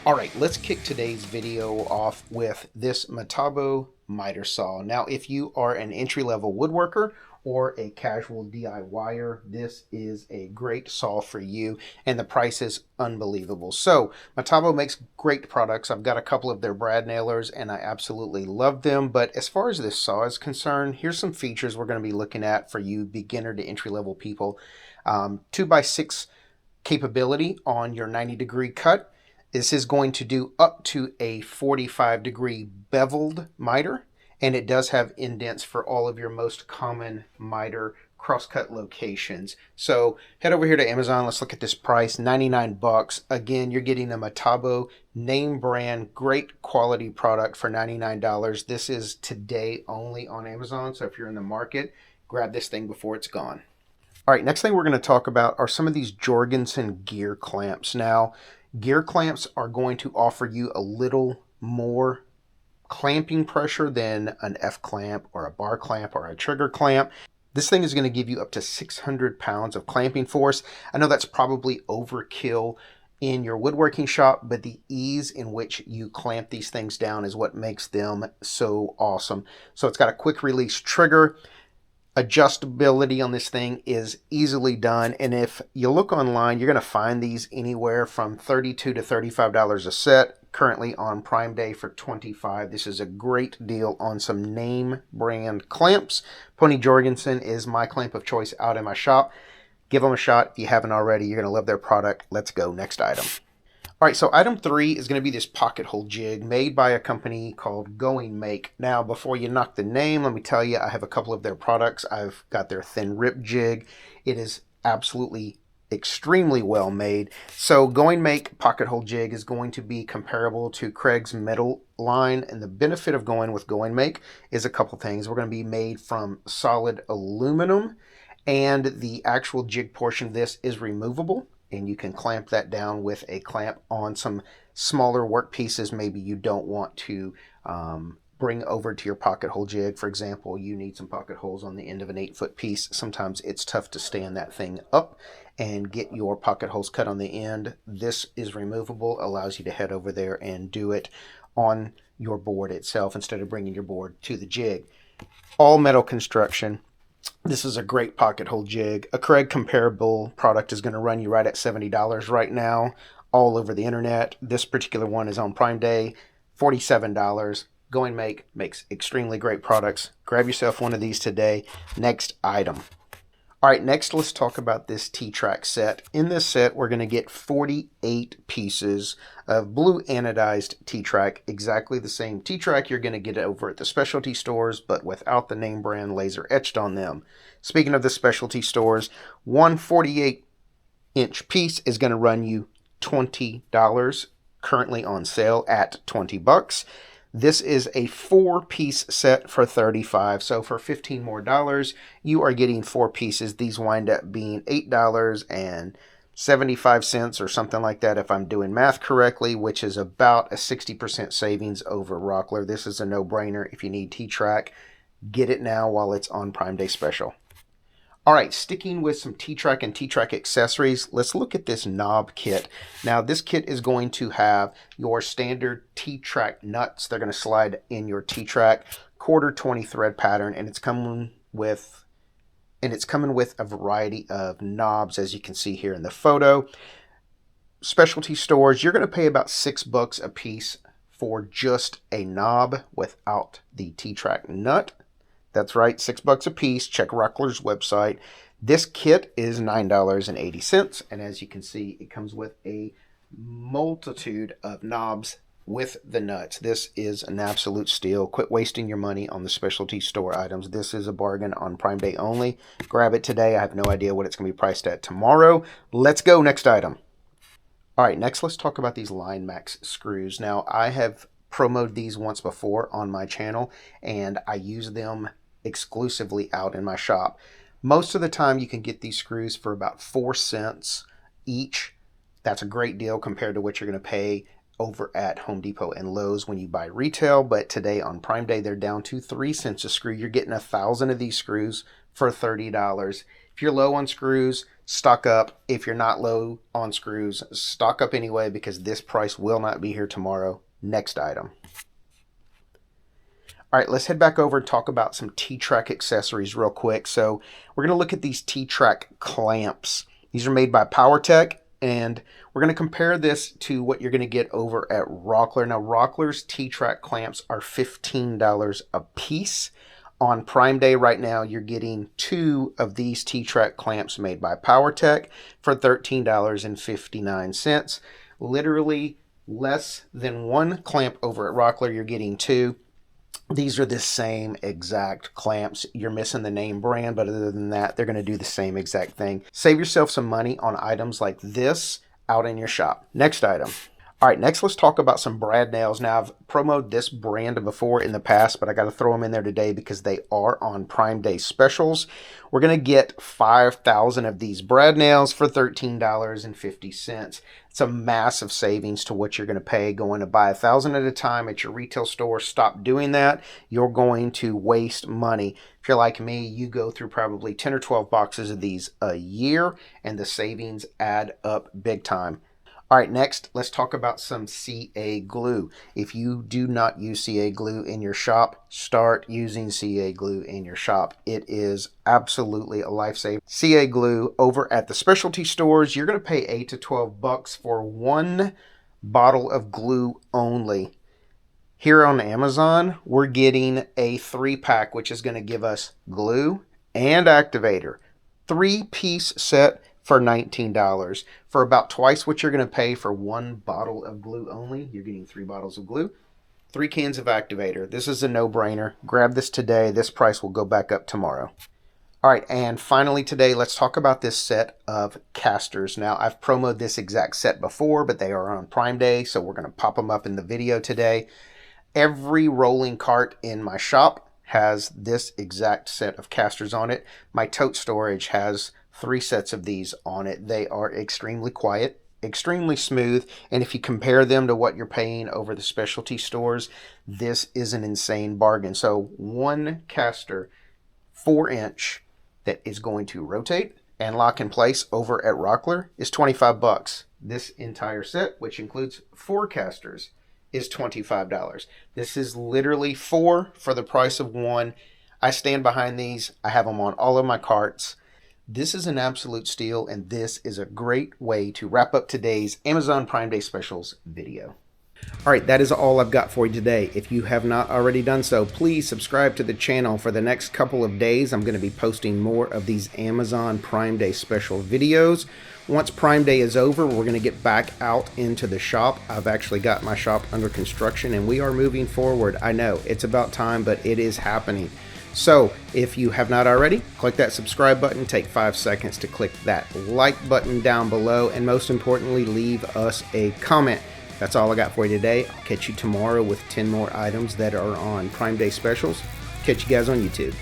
All right, let's kick today's video off with this Metabo miter saw. Now, if you are an entry-level woodworker or a casual DIYer, this is a great saw for you, and the price is unbelievable. So, Metabo makes great products. I've got a couple of their brad nailers, and I absolutely love them. But as far as this saw is concerned, here's some features we're going to be looking at for you beginner to entry-level people. 2x6 capability on your 90-degree cut. This is going to do up to a 45-degree beveled miter, and it does have indents for all of your most common miter crosscut locations. So head over here to Amazon. Let's look at this price, 99 bucks. Again, you're getting a Metabo name brand, great quality product for $99. This is today only on Amazon, so if you're in the market, grab this thing before it's gone. All right, next thing we're going to talk about are some of these Jorgensen gear clamps. Now, gear clamps are going to offer you a little more clamping pressure than an F clamp or a bar clamp or a trigger clamp. This thing is going to give you up to 600 pounds of clamping force. I know that's probably overkill in your woodworking shop, but the ease in which you clamp these things down is what makes them so awesome. So it's got a quick release trigger. Adjustability on this thing is easily done, and if you look online, you're going to find these anywhere from $32 to $35 a set. Currently on Prime Day for $25. This is a great deal on some name brand clamps. Pony Jorgensen is my clamp of choice out in my shop. Give them a shot if you haven't already. You're going to love their product. Let's go. Next item. All right, so item 3 is going to be this pocket hole jig made by a company called Goingmake. Now, before you knock the name, let me tell you, I have a couple of their products. I've got their thin rip jig. It is absolutely extremely well made. So Goingmake pocket hole jig is going to be comparable to Craig's metal line, and the benefit of going with Goingmake is a couple things. We're going to be made from solid aluminum, and the actual jig portion of this is removable, and you can clamp that down with a clamp on some smaller work pieces maybe you don't want to bring over to your pocket hole jig. For example, you need some pocket holes on the end of an 8-foot piece. Sometimes it's tough to stand that thing up and get your pocket holes cut on the end. This is removable, allows you to head over there and do it on your board itself instead of bringing your board to the jig. All metal construction. This is a great pocket hole jig. A Craig comparable product is going to run you right at $70 right now all over the internet. This particular one is on Prime Day, $47. Goingmake makes extremely great products. Grab yourself one of these today. Next item. All right, next let's talk about this T-Track set. In this set, we're going to get 48 pieces of blue anodized T-Track, exactly the same T-Track you're going to get over at the specialty stores, but without the name brand laser etched on them. Speaking of the specialty stores, one 48-inch piece is going to run you $20, currently on sale at 20 bucks. This is a 4-piece set for $35, so for $15 more, you are getting 4 pieces. These wind up being $8.75 or something like that if I'm doing math correctly, which is about a 60% savings over Rockler. This is a no-brainer. If you need T-Track, get it now while it's on Prime Day special. All right, sticking with some T-Track and T-Track accessories, let's look at this knob kit. Now, this kit is going to have your standard T-Track nuts. They're going to slide in your T-Track quarter 20 thread pattern, and it's coming with a variety of knobs, as you can see here in the photo. Specialty stores, you're going to pay about $6 a piece for just a knob without the T-Track nut. That's right, $6 a piece. Check Rockler's website. This kit is $9.80, and as you can see, it comes with a multitude of knobs with the nuts. This is an absolute steal. Quit wasting your money on the specialty store items. This is a bargain on Prime Day only. Grab it today. I have no idea what it's going to be priced at tomorrow. Let's go. Next item. All right, next let's talk about these Lineax screws. Now, I have promoted these once before on my channel, and I use them exclusively out in my shop. Most of the time you can get these screws for about 4 cents each. That's a great deal compared to what you're going to pay over at Home Depot and Lowe's when you buy retail, but today on Prime Day they're down to 3 cents a screw. You're getting 1,000 of these screws for $30. If you're low on screws, stock up. If you're not low on screws, stock up anyway, because this price will not be here tomorrow. Next item. All right, let's head back over and talk about some T-Track accessories real quick. So we're going to look at these T-Track clamps. These are made by PowerTech, and we're going to compare this to what you're going to get over at Rockler. Now, Rockler's T-Track clamps are $15 a piece. On Prime Day right now, you're getting 2 of these T-Track clamps made by PowerTech for $13.59. Literally less than 1 clamp over at Rockler, you're getting 2. These are the same exact clamps. You're missing the name brand, but other than that, they're going to do the same exact thing. Save yourself some money on items like this out in your shop. Next item. All right, next let's talk about some brad nails. Now, I've promoted this brand before in the past, but I got to throw them in there today because they are on Prime Day specials. We're going to get 5,000 of these brad nails for $13.50. It's a massive savings to what you're going to pay going to buy 1,000 at a time at your retail store. Stop doing that. You're going to waste money. If you're like me, you go through probably 10 or 12 boxes of these a year, and the savings add up big time. All right, next, let's talk about some CA glue. If you do not use CA glue in your shop, start using CA glue in your shop. It is absolutely a lifesaver. CA glue over at the specialty stores, you're going to pay $8 to $12 for 1 bottle of glue only. Here on Amazon, we're getting a 3-pack, which is going to give us glue and activator. 3-piece set for $19, for about twice what you're going to pay for 1 bottle of glue only. You're getting 3 bottles of glue, 3 cans of activator. This is a no-brainer. Grab this today. This price will go back up tomorrow. All right, and finally today, let's talk about this set of casters. Now, I've promoted this exact set before, but they are on Prime Day, so we're going to pop them up in the video today. Every rolling cart in my shop has this exact set of casters on it. My tote storage has 3 sets of these on it. They are extremely quiet, extremely smooth, and if you compare them to what you're paying over the specialty stores, this is an insane bargain. So 1 caster, 4-inch, that is going to rotate and lock in place over at Rockler is $25. This entire set, which includes 4 casters, is $25. This is literally 4 for the price of 1. I stand behind these. I have them on all of my carts. This is an absolute steal, and this is a great way to wrap up today's Amazon Prime Day Specials video. All right, that is all I've got for you today. If you have not already done so, please subscribe to the channel. For the next couple of days, I'm going to be posting more of these Amazon Prime Day special videos. Once Prime Day is over, we're going to get back out into the shop. I've actually got my shop under construction, and we are moving forward. I know, it's about time, but it is happening. So if you have not already, click that subscribe button, take 5 seconds to click that like button down below, and most importantly, leave us a comment. That's all I got for you today. I'll catch you tomorrow with 10 more items that are on Prime Day specials. Catch you guys on YouTube.